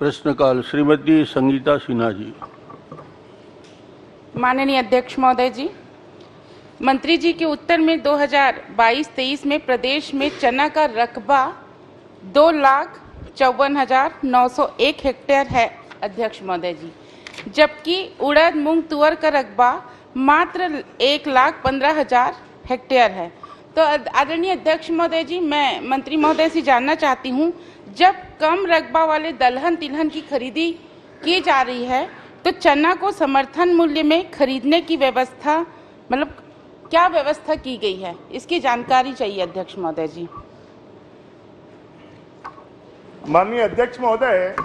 प्रश्नकाल श्रीमती संगीता सिन्हा जी। माननीय अध्यक्ष महोदय जी, मंत्री जी के उत्तर में 2022-23 में प्रदेश में चना का रकबा 2,54,901 हेक्टेयर है अध्यक्ष महोदय जी, जबकि उड़द मूंग तुअर का रकबा मात्र 1,15,000 हेक्टेयर है। तो आदरणीय अध्यक्ष महोदय जी, मैं मंत्री महोदय से जानना चाहती हूँ, जब कम रकबा वाले दलहन तिलहन की खरीदी की जा रही है तो चना को समर्थन मूल्य में खरीदने की व्यवस्था, मतलब क्या व्यवस्था की गई है, इसकी जानकारी चाहिए अध्यक्ष महोदय जी। माननीय अध्यक्ष महोदय,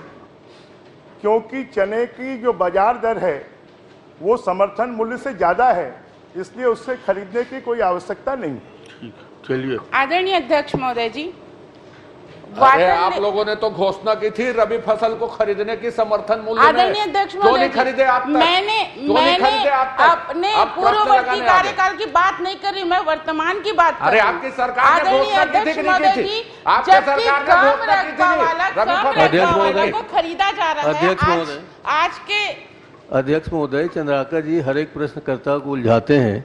क्योंकि चने की जो बाजार दर है वो समर्थन मूल्य से ज़्यादा है, इसलिए उससे खरीदने की कोई आवश्यकता नहीं। ठीक, चलिए। आदरणीय अध्यक्ष महोदय जी, अरे आप लोगों ने तो घोषणा की थी रबी फसल को खरीदने की समर्थन मूल्य में। आदरणीय अध्यक्ष क्यों नहीं खरीदे आप तक? मैंने अपने पूर्ववर्ती कार्यकाल की बात नहीं कर रही, मैं वर्तमान की बात कर रही हूं। आपकी सरकार ने घोषणा की थी कि नहीं की थी? आपकी सरकार ने घोषणा की थी रबी फसल को खरीदा जा रहा है। आज के अध्यक्ष महोदय, चंद्राकर जी हर एक प्रश्नकर्ता को उलझाते हैं।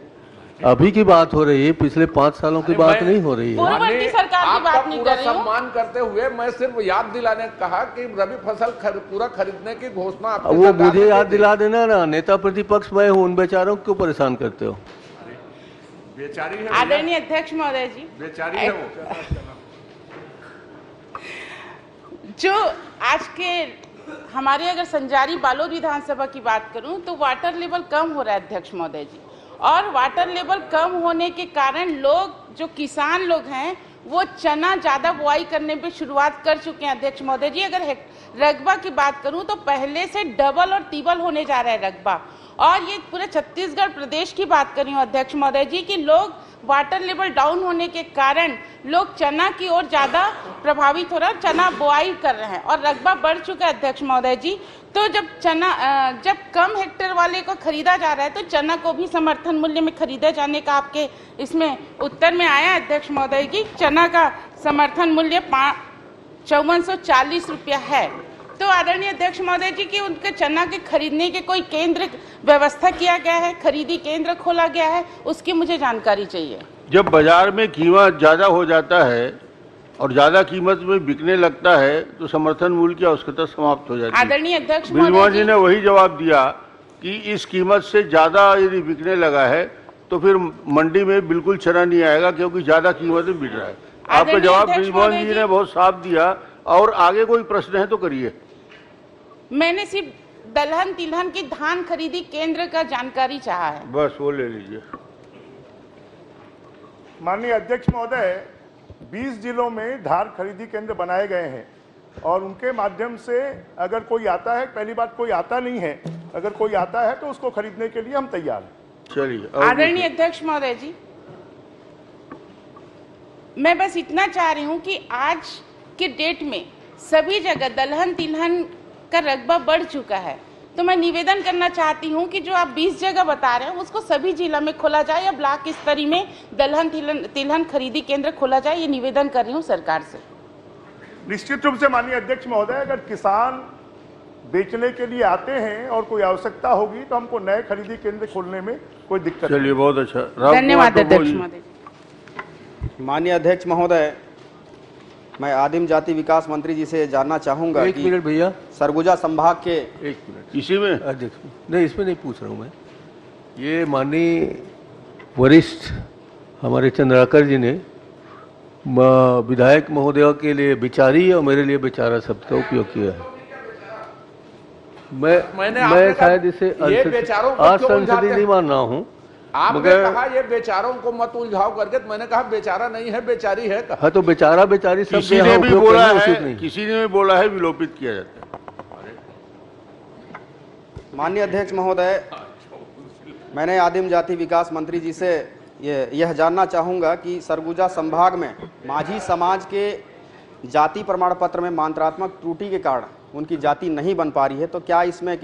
अभी की बात हो रही है, पिछले 5 सालों की बात नहीं हो रही है। पूर्ववर्ती सरकार की बात नहीं कर रही हूं। सम्मान करते हुए मैं सिर्फ याद दिलाने कहा कि रबी फसल पूरा खरीदने की घोषणा वो मुझे याद दिला देना ना, नेता प्रतिपक्ष मैं हूँ, उन बेचारों को क्यों परेशान करते हो? बेचारी है आदरणीय अध्यक्ष महोदय जी, बेचारी है वो। जो आज के हमारे अगर संजारी बालोद विधानसभा की बात करूं तो वाटर लेवल कम हो रहा है अध्यक्ष महोदय जी, और वाटर लेवल कम होने के कारण लोग, जो किसान लोग हैं, वो चना ज़्यादा बुआई करने पे शुरुआत कर चुके हैं अध्यक्ष महोदय जी। अगर रकबा की बात करूं तो पहले से डबल और ट्रिपल होने जा रहा है रकबा, और ये पूरे छत्तीसगढ़ प्रदेश की बात कर रही हूँ अध्यक्ष महोदय जी कि लोग वाटर लेवल डाउन होने के कारण लोग चना की ओर ज़्यादा प्रभावित हो रहा है, चना बुआई कर रहे हैं और रकबा बढ़ चुका है अध्यक्ष महोदय जी। तो जब कम हेक्टेयर वाले को खरीदा जा रहा है तो चना को भी समर्थन मूल्य में खरीदे जाने का आपके इसमें उत्तर में आया अध्यक्ष महोदय की। चना का समर्थन मूल्य 5440 रुपया है। तो आदरणीय अध्यक्ष महोदय जी की उनके चना के खरीदने के कोई केंद्र व्यवस्था किया गया है, खरीदी केंद्र खोला गया है, उसकी मुझे जानकारी चाहिए। जब बाजार में कीमत ज़्यादा हो जाता है और ज़्यादा कीमत में बिकने लगता है तो समर्थन मूल्य की आवश्यकता समाप्त हो जाती है। आदरणीय अध्यक्ष बिजमोहन जी ने वही जवाब दिया कि इस कीमत से ज़्यादा यदि बिकने लगा है तो फिर मंडी में बिल्कुल चना नहीं आएगा, क्योंकि ज़्यादा कीमत में बिक रहा है। आपका जवाब बिजमोहन जी ने बहुत साफ दिया। और आगे कोई प्रश्न है तो करिए। मैंने सिर्फ दलहन तिलहन की धान खरीदी केंद्र का जानकारी चाहा है, बस वो ले लीजिए। माननीय अध्यक्ष महोदय, 20 जिलों में धान खरीदी केंद्र बनाए गए हैं और उनके माध्यम से अगर कोई आता है, पहली बात कोई आता नहीं है, अगर कोई आता है तो उसको खरीदने के लिए हम तैयार हैं। चलिए। आदरणीय अध्यक्ष महोदय जी, मैं बस इतना चाह रही हूँ कि आज के डेट में सभी जगह दलहन तिलहन का रकबा बढ़ चुका है, तो मैं निवेदन करना चाहती हूं कि जो आप 20 जगह बता रहे हैं उसको सभी जिला में खोला जाए या ब्लॉक स्तरीय में दलहन तिलहन खरीदी केंद्र खोला जाए। ये निवेदन कर रही हूं सरकार से। निश्चित रूप से माननीय अध्यक्ष महोदय, अगर किसान बेचने के लिए आते हैं और कोई आवश्यकता होगी तो हमको नए खरीदी केंद्र खोलने में कोई दिक्कत नहीं। चलिए, बहुत अच्छा। धन्यवाद अध्यक्ष महोदय। माननीय अध्यक्ष महोदय, मैं आदिम जाति विकास मंत्री जी से जानना चाहूंगा एक मिनट भैया, सरगुजा संभाग के 1 मिनट इसी में अध्यक्ष नहीं, इसमें नहीं पूछ रहा हूँ मैं। ये माननीय वरिष्ठ हमारे चंद्राकर जी ने विधायक महोदय के लिए बिचारी और मेरे लिए बेचारा शब्द का उपयोग किया है। मैं शायद इसे असंसदीय नहीं मान रहा हूँ। आपने कहा ये बेचारों को मत उलझाओ करके, तो मैंने कहा बेचारा नहीं है, बेचारी है। हाँ, तो बेचारा बेचारी सब किसी ने भी बोला है विलोपित किया जाता है। माननीय अध्यक्ष महोदय, मैंने आदिम जाति विकास मंत्री जी से यह जानना चाहूंगा कि सरगुजा संभाग में माझी समाज के जाति प्रमाण पत्र में मात्रात्मक त्रुटि के कारण उनकी जाति नहीं बन पा रही है, तो क्या इसमें